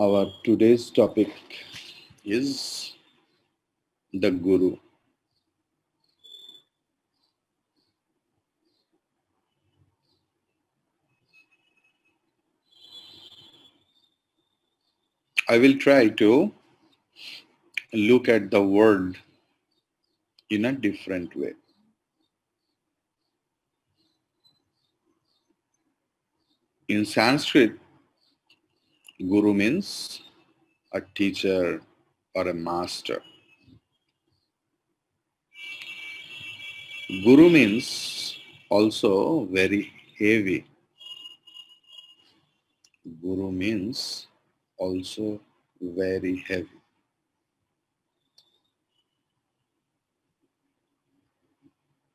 Our today's topic is the Guru. I will try to look at the word in a different way. In Sanskrit, Guru means a teacher or a master. Guru means also very heavy. Guru means also very heavy.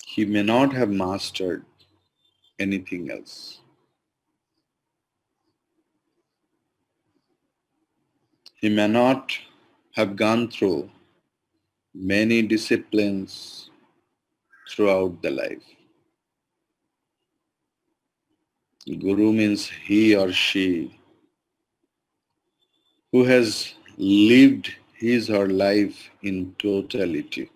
He may not have mastered anything else. He may not have gone through many disciplines throughout the life. Guru means he or she who has lived his or her life in totality.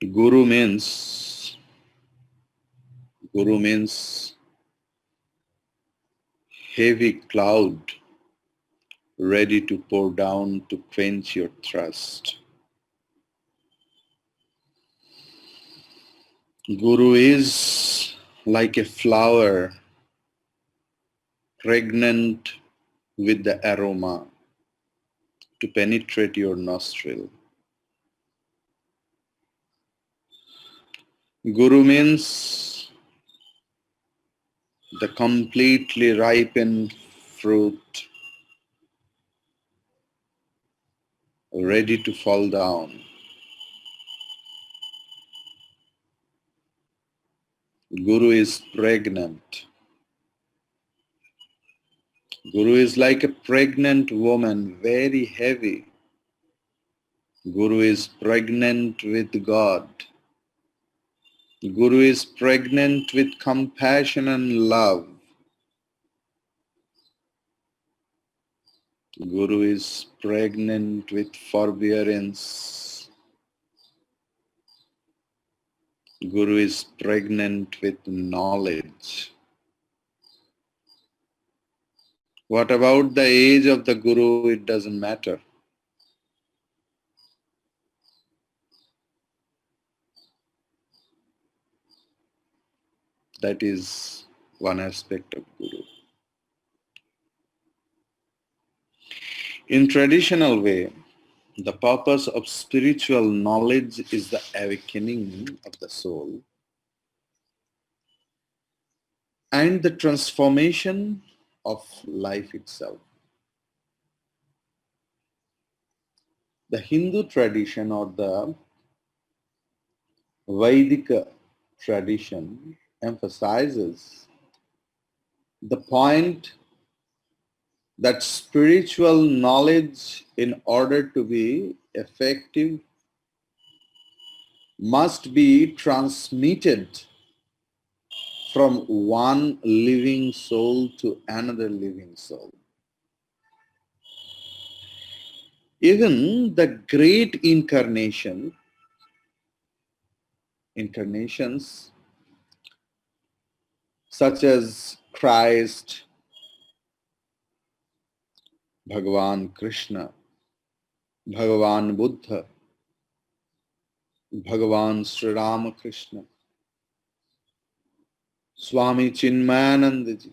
Guru means heavy cloud ready to pour down to quench your thirst. Guru is like a flower pregnant with the aroma to penetrate your nostril. Guru means the completely ripened fruit ready to fall down. Guru is pregnant. Guru is like a pregnant woman, very heavy. Guru is pregnant with God. Guru is pregnant with compassion and love. Guru is pregnant with forbearance. Guru is pregnant with knowledge. What about the age of the Guru? It doesn't matter. That is one aspect of Guru. In traditional way, the purpose of spiritual knowledge is the awakening of the soul and the transformation of life itself. The Hindu tradition or the Vedic tradition emphasizes the point that spiritual knowledge, in order to be effective, must be transmitted from one living soul to another living soul. Even the great incarnations such as Christ, Bhagavan Krishna, Bhagavan Buddha, Bhagavan Sri Ramakrishna, Swami Chinmayanandaji,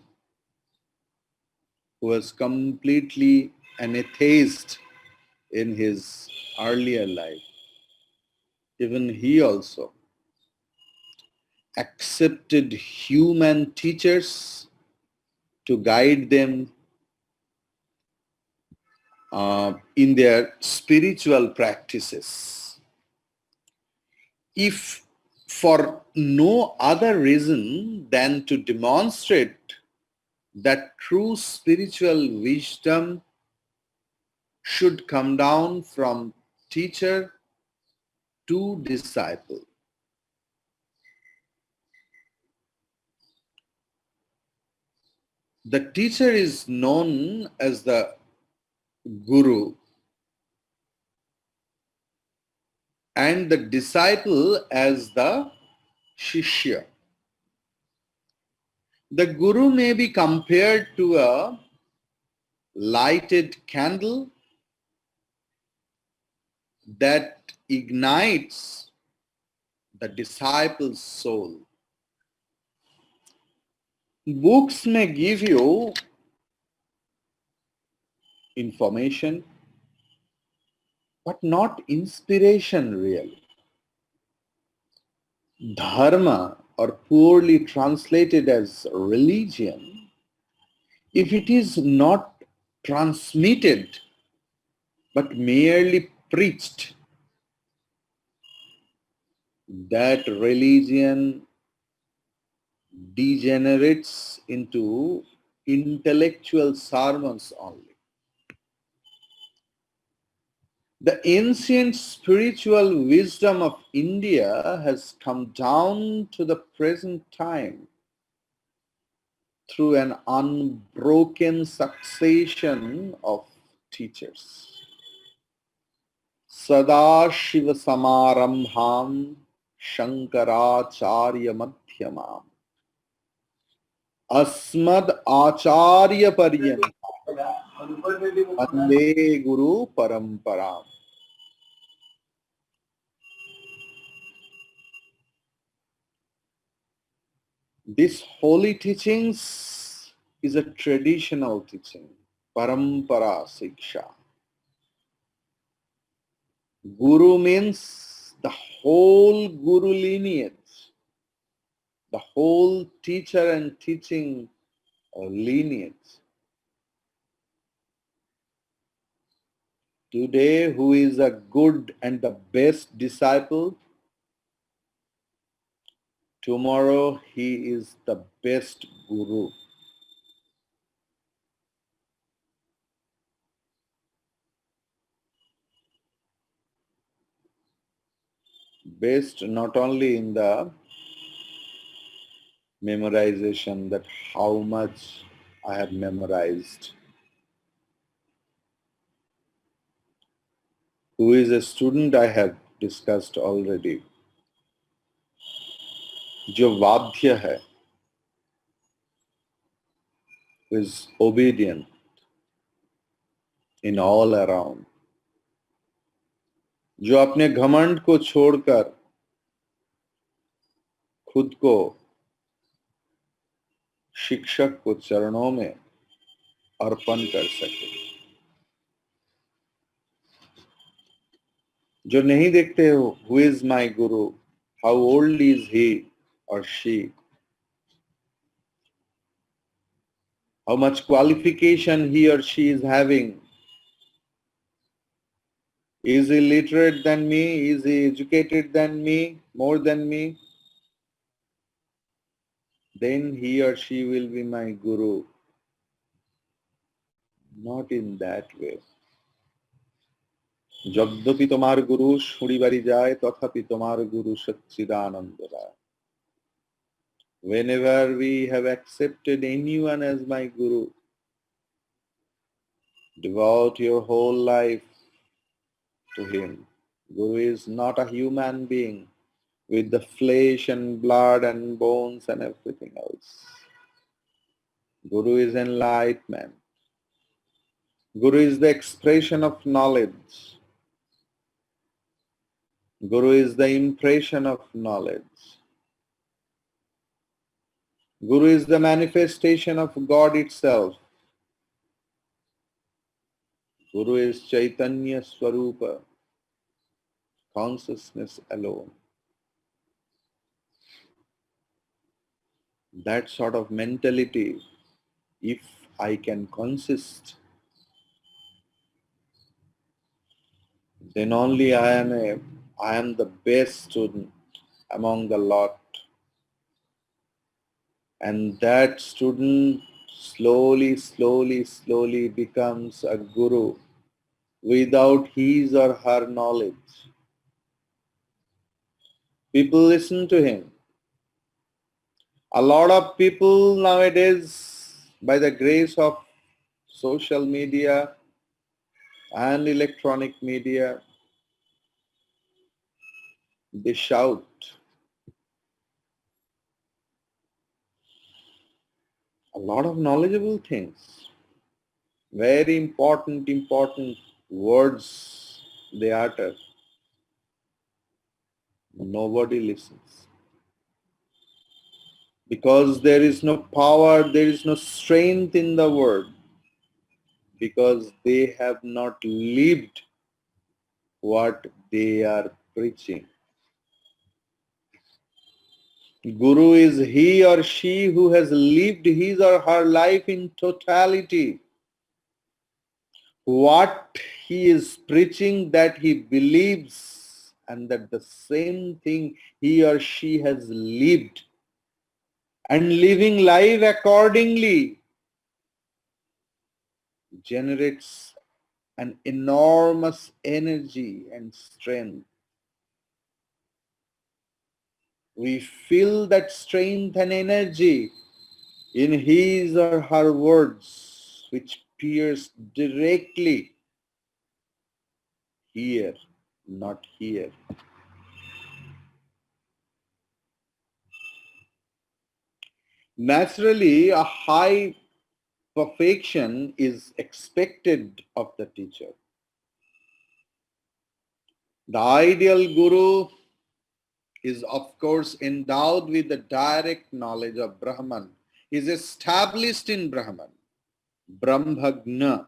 who was completely an atheist in his earlier life. Even he also accepted human teachers to guide them in their spiritual practices. If for no other reason than to demonstrate that true spiritual wisdom should come down from teacher to disciple. The teacher is known as the guru and the disciple as the shishya. The guru may be compared to a lighted candle that ignites the disciple's soul. Books may give you information, but not inspiration really. Dharma, or poorly translated as religion, if it is not transmitted but merely preached, that religion degenerates into intellectual sermons only. The ancient spiritual wisdom of India has come down to the present time through an unbroken succession of teachers. Sadashiva Samarambham Shankaracharya Madhyamam Asmad Acharya Paryanta Vande Guru Paramparam. This holy teachings is a traditional teaching, Parampara Siksha. Guru means the whole Guru lineage, the whole teacher and teaching lineage. Today, who is a good and the best disciple? Tomorrow, he is the best Guru. Based not only in the memorization, that how much I have memorized. Who is a student I have discussed already. जो वाध्य है, who is obedient in all around. जो अपने घमंड को छोड़कर खुद को शिक्षक को चरणों में अर्पण कर सके. जो नहीं देखते हो, who is my guru, how old is he or she, how much qualification he or she is having, is he literate than me, is he educated than me, more than me, then he or she will be my guru. Not in that way. যদ্যপি তোমার গুরু শুঁড়িবাড়ি যায় তথাপি তোমার গুরু সচ্চিদানন্দ রায়. Whenever we have accepted anyone as my guru, devote your whole life to him. Guru is not a human being with the flesh and blood and bones and everything else. Guru is enlightenment. Guru is the expression of knowledge. Guru is the impression of knowledge. Guru is the manifestation of God itself. Guru is Chaitanya Swarupa, consciousness alone. That sort of mentality, if I can consist, then only I am the best student among the lot. And that student slowly becomes a guru without his or her knowledge. People listen to him. A lot of people nowadays by the grace of social media and electronic media, they shout a lot of knowledgeable things, very important words they utter. Nobody listens. Because there is no power, there is no strength in the word, because they have not lived what they are preaching. Guru is he or she who has lived his or her life in totality. What he is preaching, that he believes, and that the same thing he or she has lived, and living life accordingly generates an enormous energy and strength. We feel that strength and energy in his or her words, which pierce directly here, not here. Naturally, a high perfection is expected of the teacher. The ideal guru is of course endowed with the direct knowledge of Brahman, is established in Brahman, Brahmagna.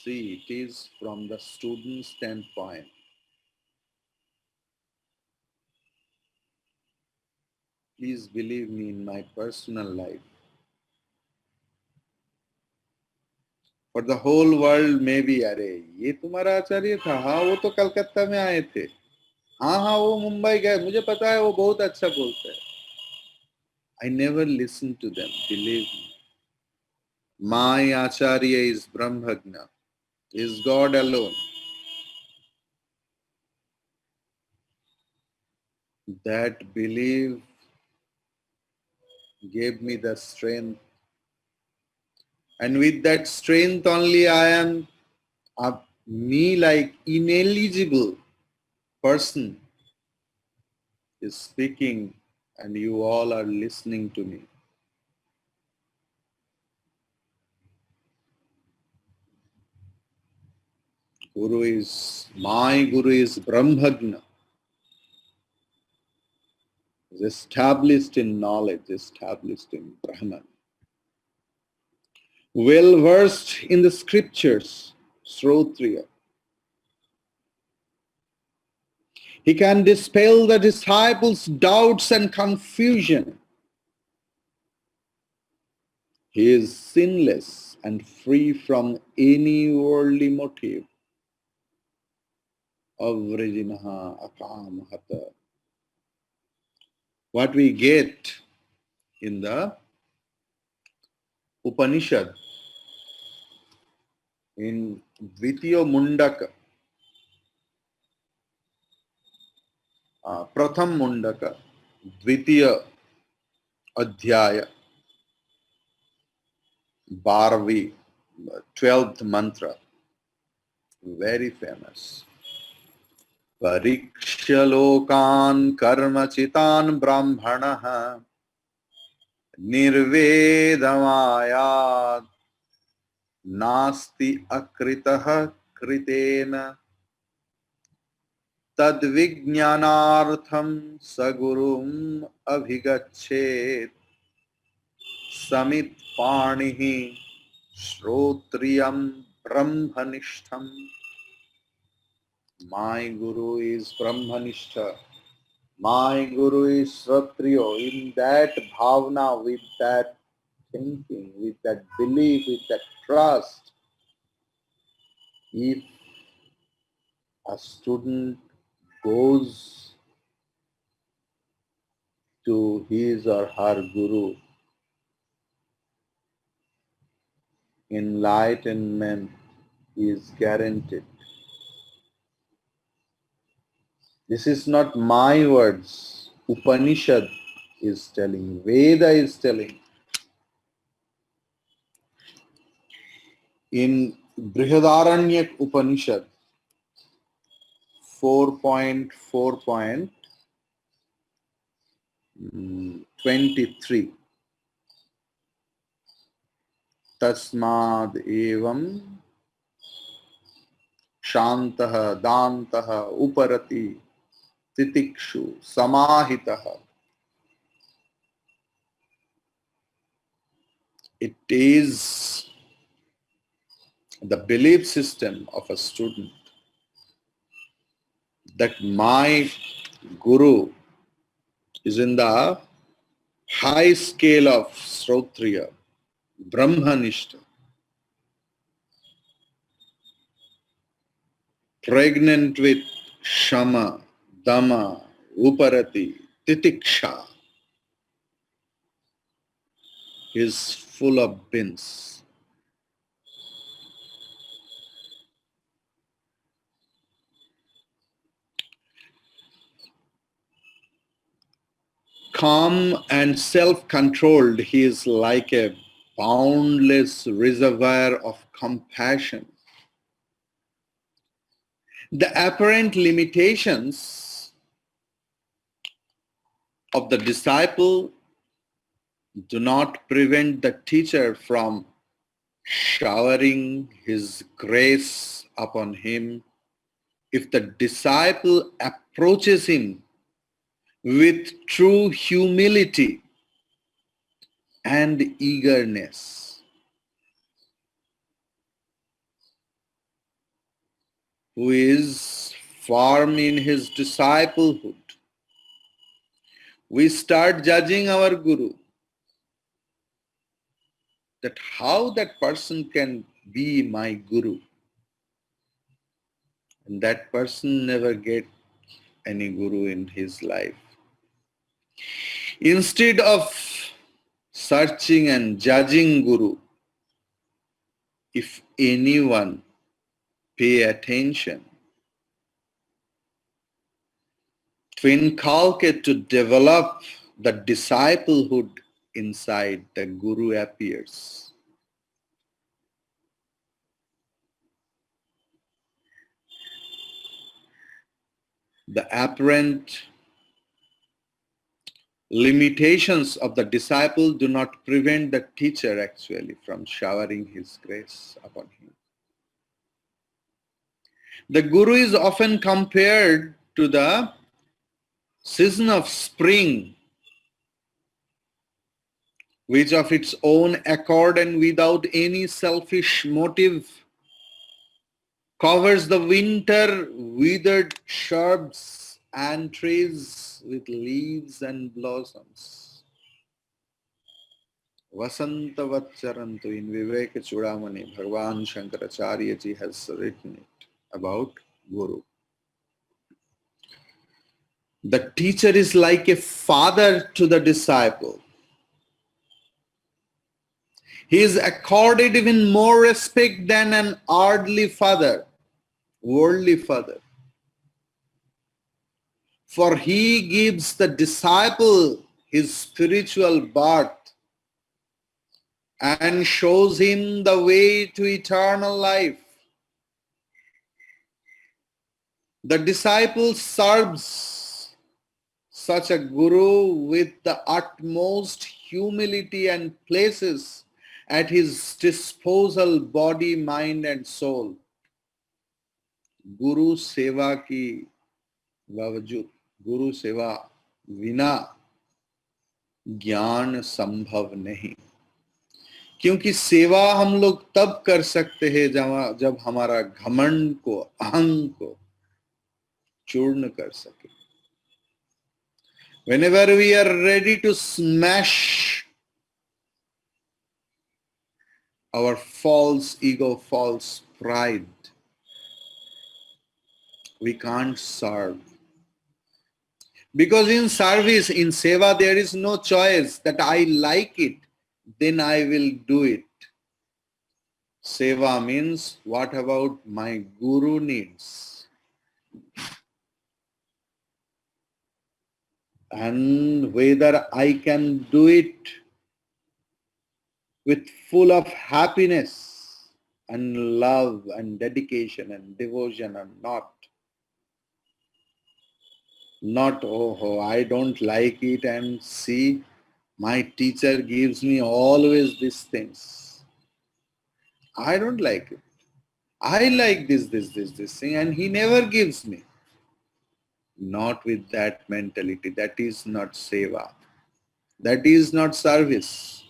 See, it is from the student standpoint. Please believe me, in my personal life, for the whole world may be, अरे ये तुम्हारा आचार्य था, हाँ वो तो कलकत्ता में आए थे, हाँ हाँ वो मुंबई गए, मुझे पता है वो बहुत अच्छा बोलते हैं. I never listen to them, believe me. My acharya is Brahmagna, is God alone. That belief gave me the strength, and with that strength only I am a me like ineligible person is speaking, and you all are listening to me. My Guru is Brahmagna, is established in knowledge, established in Brahman, well versed in the scriptures, Srotriya. He can dispel the disciples' doubts and confusion. He is sinless and free from any worldly motive. Avrajinaha akamahata. What we get in the Upanishad, in Dvitiya Mundaka, Pratham Mundaka, Dvitiya Adhyaya, Bharvi, 12th mantra, very famous. Pariksha lokan karma chitan brahmanaha nirvedamayat nasti akritah kritena tadvijnanartham sagurum abhigachet samit panihi shrotriyam brahmanishtham. My Guru is Brahmanishtha. My Guru is Shrotriyo. In that bhavna, with that thinking, with that belief, with that trust, if a student goes to his or her Guru, enlightenment is guaranteed. This is not my words. Upanishad is telling, Veda is telling. In Brihadaranyaka Upanishad 4.4.23 Tasmad evam shantah dantah uparati titikshu samahitah. It is the belief system of a student that my guru is in the high scale of Srotriya, Brahmanishta, pregnant with Shama, Dama, Uparati, Titiksha, is full of bins. Calm and self-controlled, he is like a boundless reservoir of compassion. The apparent limitations of the disciple do not prevent the teacher from showering his grace upon him if the disciple approaches him with true humility and eagerness. Who is firm in his disciplehood, we start judging our guru, that how that person can be my guru, and that person never get any guru in his life. Instead of searching and judging guru, if anyone pay attention to inculcate, to develop the disciplehood inside, the guru appears. The apparent limitations of the disciple do not prevent the teacher actually from showering his grace upon him. The guru is often compared to the season of spring, which of its own accord and without any selfish motive covers the winter withered shrubs and trees with leaves and blossoms. Vasantavat Charantu, in Viveka Chudamani, Bhagavan Shankaracharya ji has written it about Guru. The teacher is like a father to the disciple. He is accorded even more respect than an earthly father, worldly father. For he gives the disciple his spiritual birth and shows him the way to eternal life. The disciple serves such a guru with the utmost humility and places at his disposal body, mind and soul. Guru seva ki बावजूद, गुरु सेवा बिना ज्ञान संभव नहीं, क्योंकि सेवा हम लोग तब कर सकते हैं जब हमारा घमंड को, अहंग को चूर्ण कर सके. Whenever we are ready to smash our false ego, false pride, we can't serve. Because in service, in seva, there is no choice that I like it, then I will do it. Seva means, what about my guru needs? and whether I can do it with full of happiness and love and dedication and devotion or not. Not, oh, I don't like it and see, my teacher gives me always these things. I don't like it. I like this thing, and he never gives me. Not with that mentality. That is not seva. That is not service.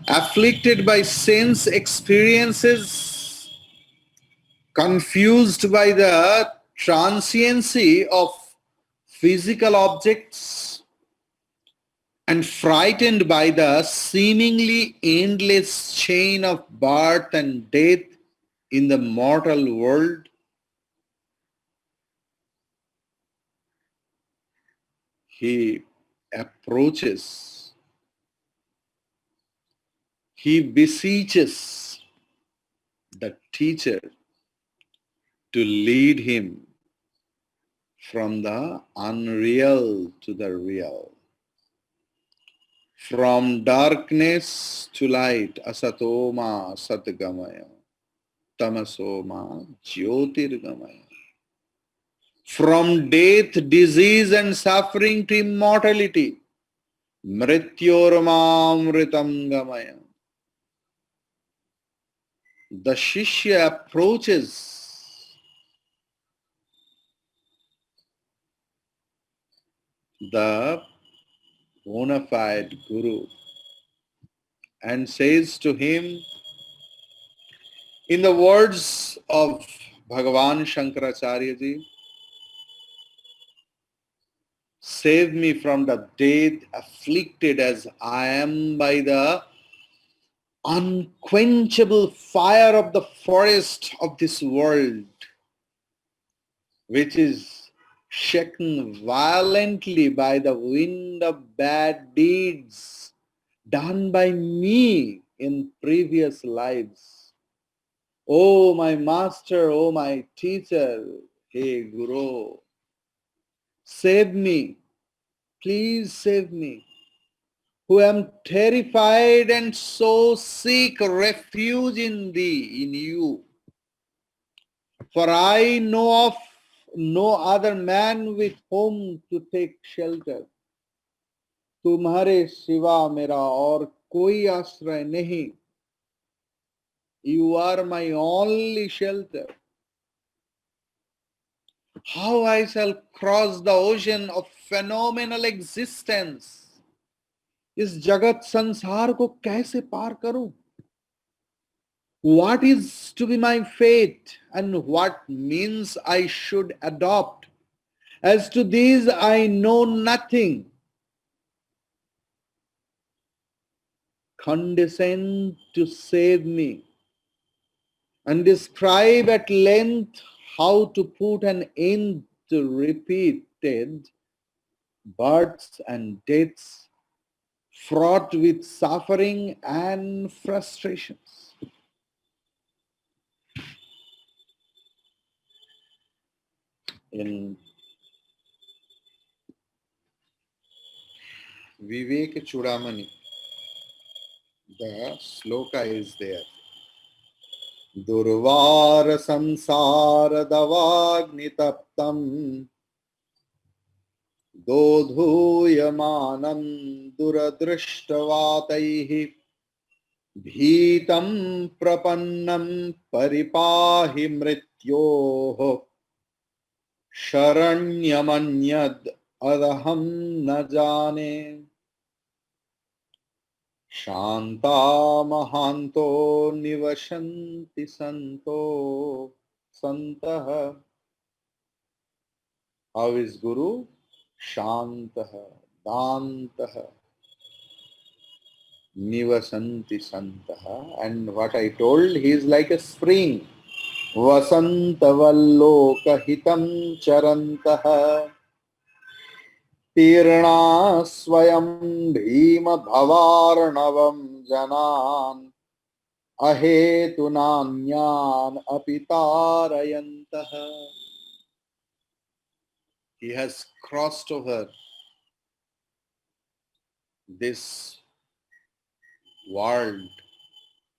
Afflicted by sense experiences, confused by the transiency of physical objects, and frightened by the seemingly endless chain of birth and death in the mortal world, he approaches, he beseeches the teacher to lead him from the unreal to the real, from darkness to light, asatoma satgamaya, tamasoma jyotirgamaya, from death, disease and suffering to immortality, mrityormamritam gamaya. The Shishya approaches the bona fide Guru and says to him, in the words of Bhagavan Shankaracharya ji, save me from the death, afflicted as I am by the unquenchable fire of the forest of this world, which is shaken violently by the wind of bad deeds done by me in previous lives. Oh my master, oh my teacher, hey Guru, save me, please save me, who am terrified and so seek refuge in thee, in you. For I know of no other man with whom to take shelter. तुम्हारे सिवा मेरा और कोई आश्रय नहीं. You are my only shelter. How I shall cross the ocean of phenomenal existence? इस जगत संसार को कैसे पार करूं? What is to be my fate and what means I should adopt? As to these I know nothing. Condescend to save me and describe at length how to put an end to repeated births and deaths fraught with suffering and frustrations. In Vivek Chudamani, the sloka is there. Durvar samsara davagnitaptam dodhuyamanam duradrishtavatai भीतं प्रपन्नं परिपाहि मृत्योः शरण्यमन्यद् अदहं न जाने शान्ता महान्तो निवसन्ति सन्तो सन्तः. How is Guru? Shantah, Dantah, Nivasanti Santaha. And what I told, he is like a spring. Vasantavalloka hitam charantaha. Tirna swayam bhima bhavarnavam janan. ahetunanyan apitarayantah. He has crossed over this world,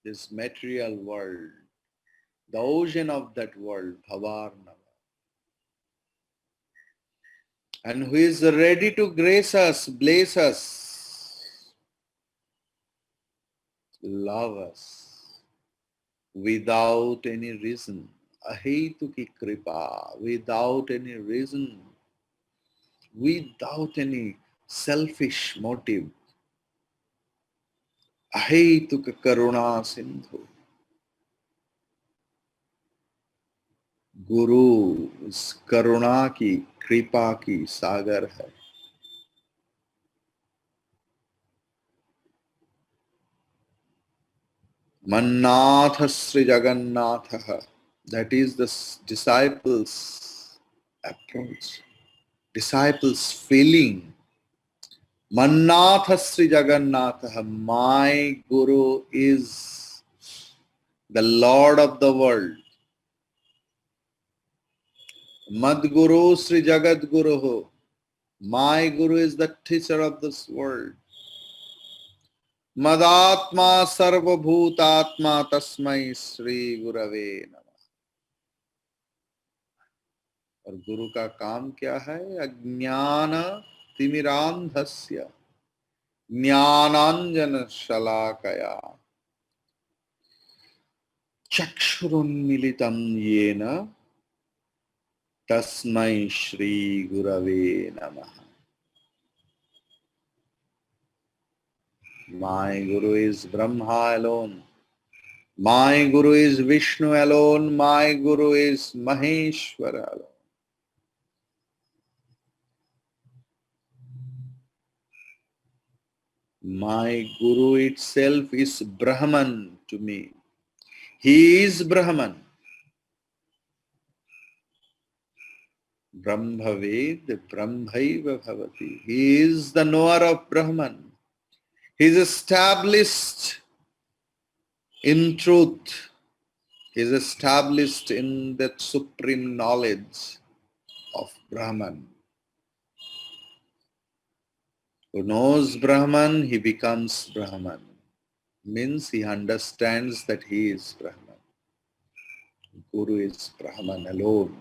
this material world, the ocean of that world, Bhavarnava, and who is ready to grace us, bless us, love us without any reason. Ahetuki kripa, without any reason, without any selfish motive. Ahetuka karuna sindhu. गुरु इस करुणा की कृपा की सागर है. Mannath Sri Jagannatha. That is the disciples' approach, disciples' feeling. Mannath Sri Jagannatha. My Guru is the Lord of the world. Madguru Sri Jagat Guru. My Guru is the teacher of this world. मदात्मा सर्वभूतात्मा तस्मै श्री गुरवे नमः. और गुरु का काम क्या है? अज्ञान तिमिरांधस्य ज्ञानांजन शलाकया चक्षुरुन्मीलितं येन तस्मै श्री गुरवे नमः. My Guru is Brahma alone. My Guru is Vishnu alone. My Guru is Maheshwara alone. My Guru itself is Brahman to me. He is Brahman. Brahmaved Brahmaiva Bhavati. He is the knower of Brahman. He is established in truth. He is established in that supreme knowledge of Brahman. Who knows Brahman, he becomes Brahman. Means he understands that he is Brahman. Guru is Brahman alone.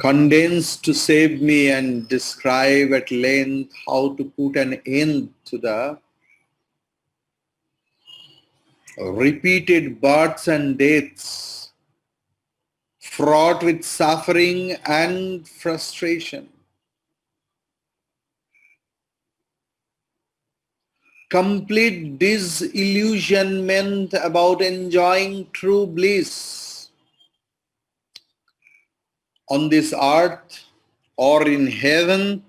Condensed to save me and describe at length how to put an end to the repeated births and deaths, fraught with suffering and frustration, complete disillusionment about enjoying true bliss on this earth or in heaven,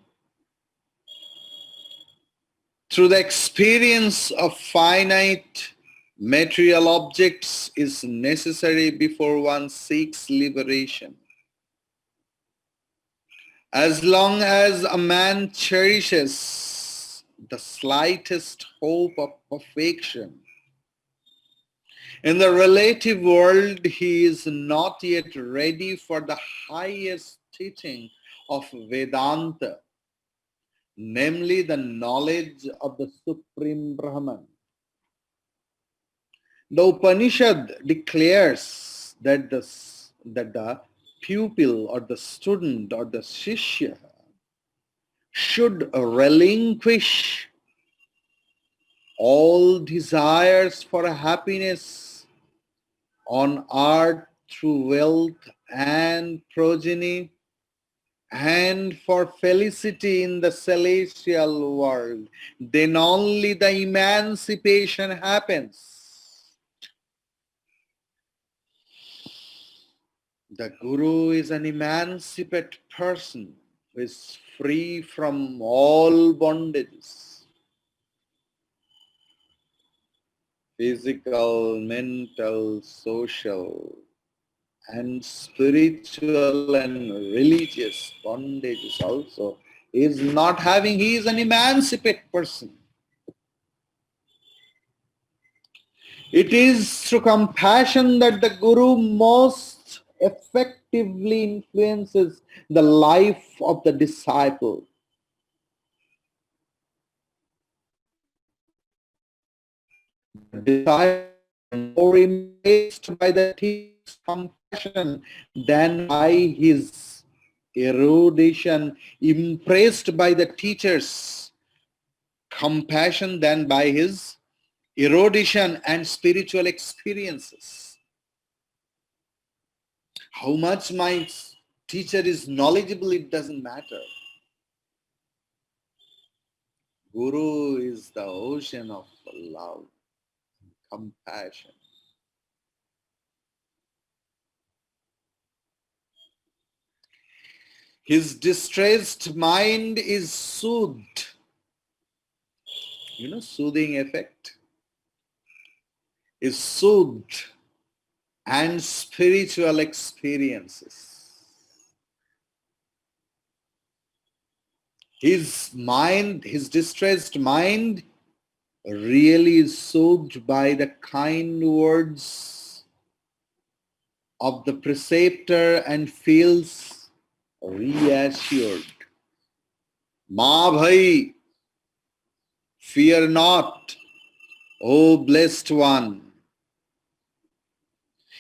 through the experience of finite material objects is necessary before one seeks liberation. As long as a man cherishes the slightest hope of perfection in the relative world, he is not yet ready for the highest teaching of Vedanta, namely the knowledge of the Supreme Brahman. The Upanishad declares that the pupil or the student or the shishya should relinquish all desires for happiness on earth through wealth and progeny, and for felicity in the celestial world. Then only the emancipation happens. The Guru is an emancipate person who is free from all bondages, physical, mental, social, and spiritual and religious bondages also. He is an emancipated person. It is through compassion that the Guru most effectively influences the life of the disciple. The disciple is more impressed by the teacher's compassion than by his erudition, impressed by the teacher's compassion than by his erudition and spiritual experiences. How much my teacher is knowledgeable, it doesn't matter. Guru is the ocean of love, compassion. His distressed mind is soothed. Soothing effect is soothed and spiritual experiences. His distressed mind really is soothed by the kind words of the preceptor and feels reassured. Ma bhai, fear not, O blessed one.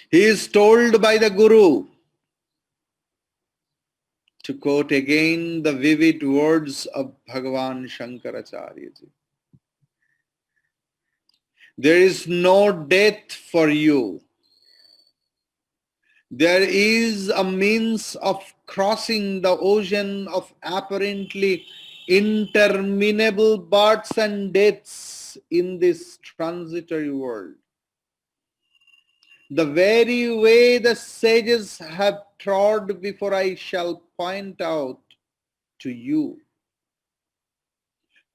He is told by the Guru, to quote again the vivid words of Bhagavan Shankaracharya ji. There is no death for you. There is a means of crossing the ocean of apparently interminable births and deaths in this transitory world. The very way the sages have trod before I shall point out to you.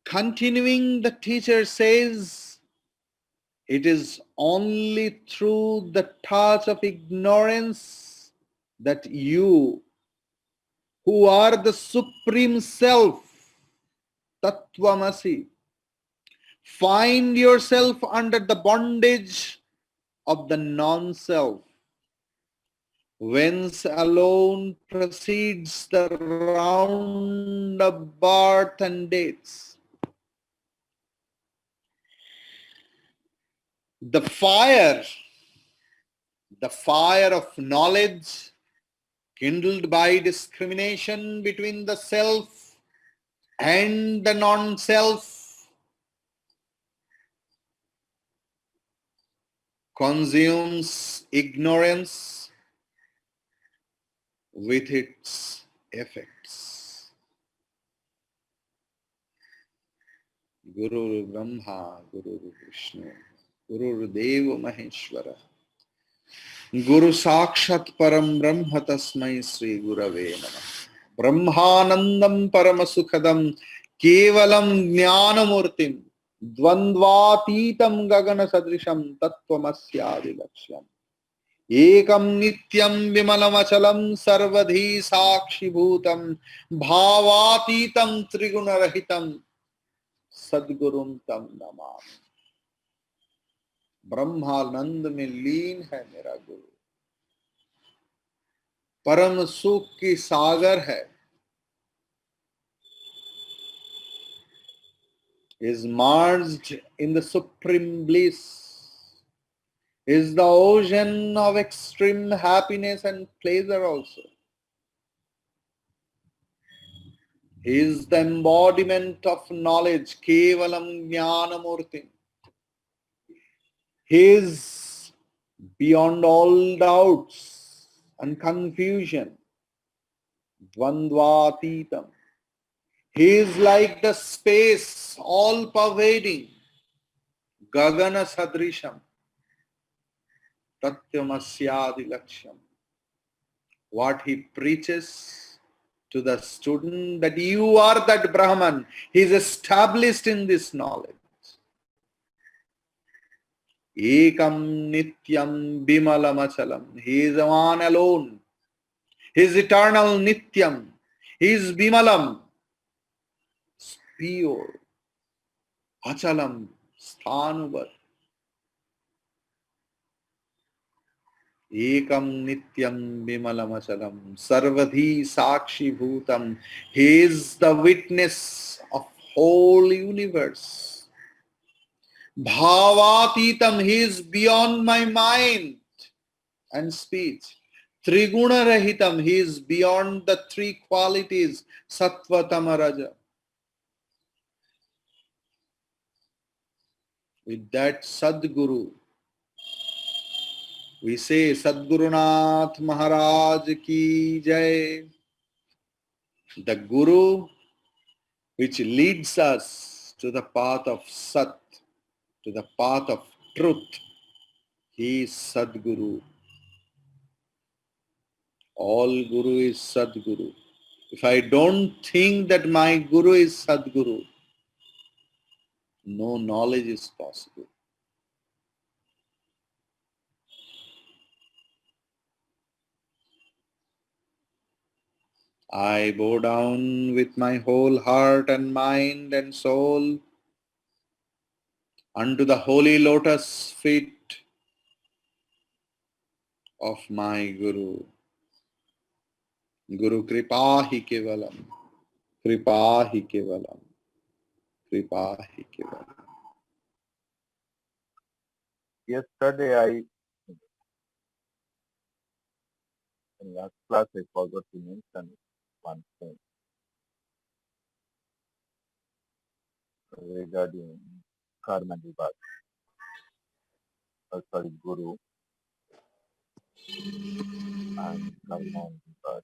Continuing, the teacher says, it is only through the touch of ignorance that you, who are the Supreme Self, Tattvamasi, find yourself under the bondage of the non-self, whence alone proceeds the round of birth and deaths. The fire of knowledge kindled by discrimination between the self and the non-self consumes ignorance with its effects. Guru Brahma, Guru Vishnu, Guru Deva Maheshwara, Guru Sakshat Param Brahma Tasmai Sri Gurave Namah. Brahmanandam Paramasukhadam Kevalam Jnanamurtim Dvandvatitam Gagana Sadrisham Tattvamasya Laksham Ekam Nityam Vimalamachalam Sarvadhi Sakshi Bhutam Bhavatitam Trigunarahitam Sadgurum Tam Namam. ब्रह्मानंद में लीन है मेरा गुरु, परम सुख की सागर है, is merged in the supreme bliss, is the ocean of extreme happiness and pleasure also. He is the embodiment of knowledge, Kevalam Jnanamurti. He is beyond all doubts and confusion, Dvandvatitam. He is like the space all-pervading, Gagana Sadrisham, Tattvamasya Laksham. What he preaches to the student, that you are that Brahman, he is established in this knowledge. Ekam nityam bimalam achalam. He is the one alone. He is eternal nityam. He is bimalam, pure. Achalam, sthanuvar. Ekam nityam bimalam achalam. Sarvadhi sakshi bhutam. He is the witness of whole universe. Bhavatitam. He is beyond my mind and speech. Triguna rahitam, he is beyond the three qualities, sattva, tama, raja. With that Sadguru, we say Sadgurunath Maharaj ki jai. The Guru which leads us to the path of Sat, to the path of truth. He is Sadguru. All Guru is Sadguru. If I don't think that my Guru is Sadguru, no knowledge is possible. I bow down with my whole heart and mind and soul unto the holy lotus feet of my Guru. Guru Kripahi Kevalam, Kripahi Kevalam, Kripahi Kevalam. Yesterday, in last class, I forgot to mention one thing regarding karma vibhag, sorry, Guru and karma vibhag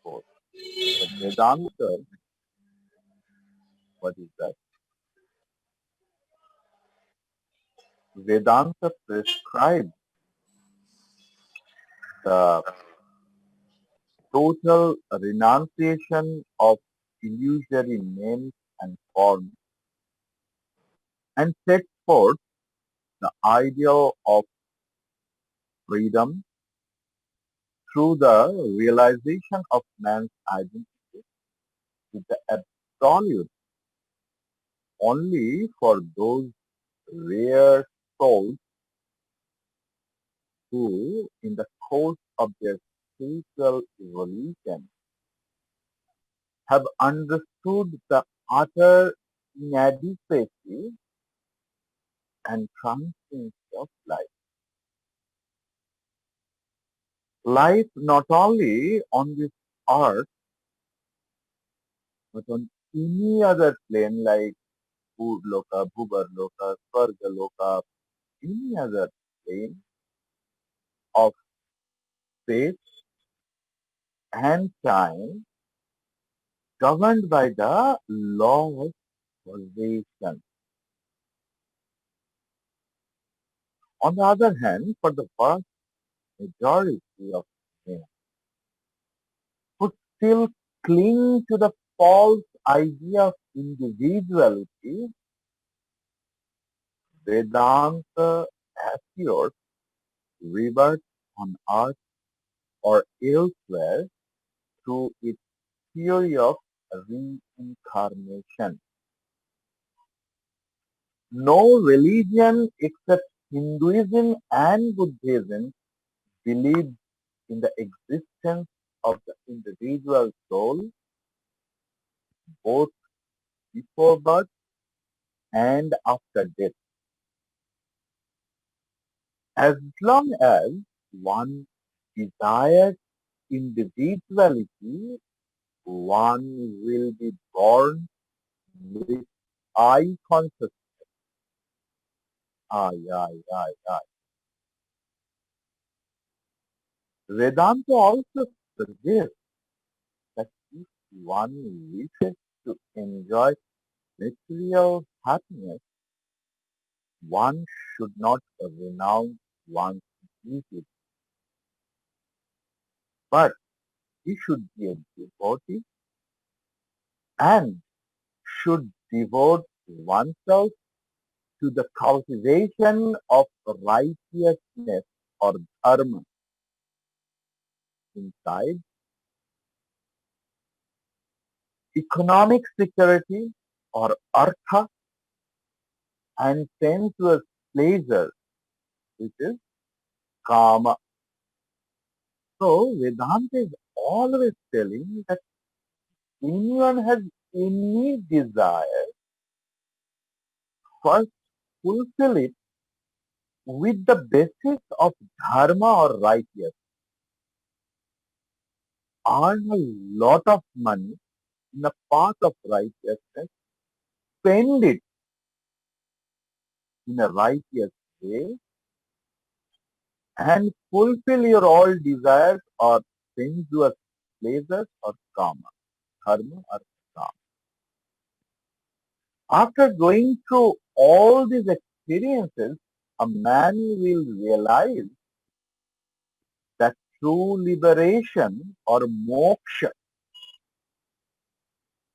both. The Vedanta, what is that? Vedanta prescribes the total renunciation of illusory names and forms and sets forth the ideal of freedom through the realization of man's identity with the absolute only for those rare souls who, in the course of their spiritual evolution, have understood the utter inadequacy and transience of life. Life not only on this earth, but on any other plane like Loka, Bhubar Loka, Swarga Loka, any other plane of space and time governed by the law of causation. On the other hand, for the vast majority of men who still cling to the false idea of individuality, Vedanta assures rebirth on earth or elsewhere through its theory of reincarnation. No religion except Hinduism and Buddhism believes in the existence of the individual soul both before birth and after death. As long as one desires individuality, one will be born with I consciousness. I. Vedanta also suggests that if one wishes to enjoy material happiness, one should not renounce one's duty, but he should be a devotee and should devote oneself to the cultivation of righteousness or dharma inside, economic security or artha, and sensuous pleasure, which is kama. So Vedanta is always telling that anyone has any desire, first fulfill it with the basis of dharma or righteousness. Earn a lot of money in the path of righteousness, spend it in a righteous way, and fulfill your all desires or sensuous pleasures or kama, dharma or kama. After going through all these experiences, a man will realize that true liberation or moksha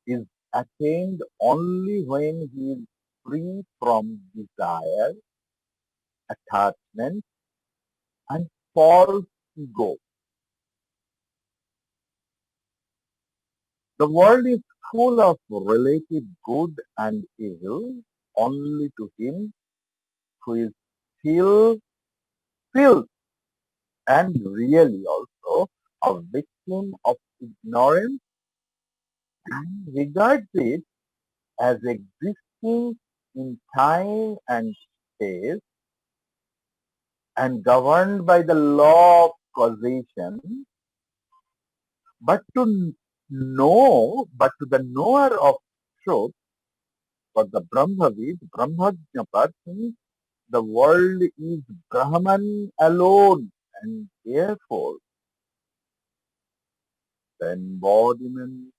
is attained only when he is free from desire, attachment, and false ego. The world is full of relative good and evil only to him who is still filled and really also a victim of ignorance and regards it as existing in time and space and governed by the law of causation, but but to the knower of truth, for the Brahmavid, Brahmajna person, the world is Brahman alone, and therefore the embodiment